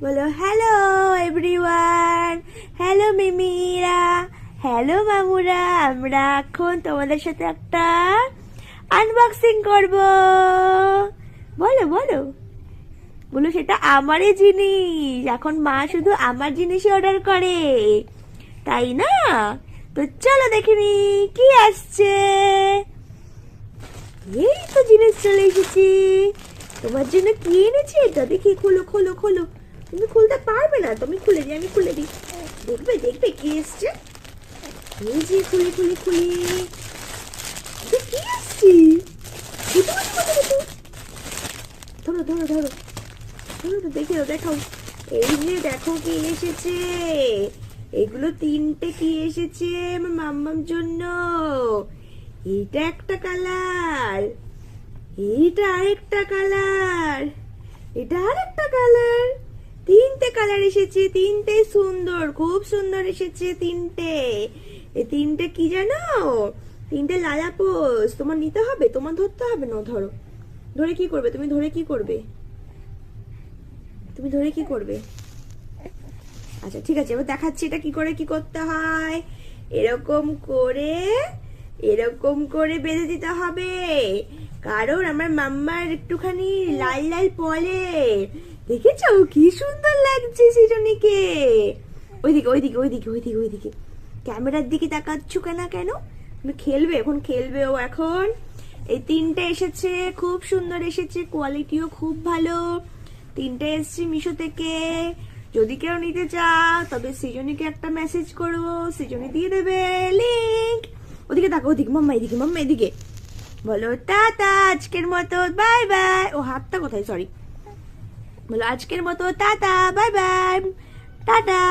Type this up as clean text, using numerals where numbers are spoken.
বলো hello everyone, hello মিমিরা, hello মামুরা। আমরা এখন তোমাদের সাথে একটা আনবক্সিং করব। বলো বলো বলো, সেটা আমারই জিনিস। এখন মা শুধু আমার জিনিসই অর্ডার করে, তাই না? তো চলো দেখিনি কি আসছে। এই তো জিনিস চলে এসেছি। তোমার জন্য কি এনেছি এটা দেখি। খোলো খোলো খোলো। তুমি খুলতে পারবে না, তুমি খুলে দিই, আমি খুলে দিই। দেখবে দেখবে কি এসছে। এই যে খুলি খুলি খুলি। কি এসছি? ধরো ধরো ধরো ধরো তো দেখে দেখাও। এই যে দেখো কি এসেছে। এগুলো তিনটে কি এসেছে আমার মাম্মার জন্য। এটা একটা কালার, এইটা আরেকটা কালার, এটা আরেকটা কালার। তিনটে কালার এসেছে, তিনটে সুন্দর, খুব সুন্দর এসেছে তিনটে। এই তিনটে কি জানো? তিনটে লালাপোস। তোমার নিতে হবে, তোমার ধরতে হবে না। ধরো, ধরে কি করবে তুমি? ধরে কি করবে তুমি? ধরে কি করবে? আচ্ছা ঠিক আছে, এবার দেখাচ্ছি এটা কি করে কি করতে হয়। এরকম করে, এরকম করে বেঁধে দিতে হবে, কারণ আমার মাম্মার একটুখানি লাল লাল পলে। দেখেছো কি সুন্দর লাগছে সৃজনীকে। ওইদিকে ওইদিকে ওইদিকে ওইদিকে ওইদিকে ক্যামেরার দিকে তাকাচ্ছ কেন? কেন তুমি খেলবে এখন? খেলবে ও এখন। এই তিনটে এসেছে, খুব সুন্দর এসেছে, কোয়ালিটিও খুব ভালো। তিনটে এসছে মিশো থেকে। যদি কেউ নিতে চাও তবে সৃজনীকে একটা মেসেজ করবো, সৃজনী দিয়ে দেবে লিংক। ওদিকে তাকো, ওদিকে মাম্মা, এদিকে মাম্মা, এদিকে। বলো টাটা, আজকের মতো বাই বাই। ও হাতটা কোথায়? সরি। বলো আজকের মতো টাটা, বাই বাই, টাটা।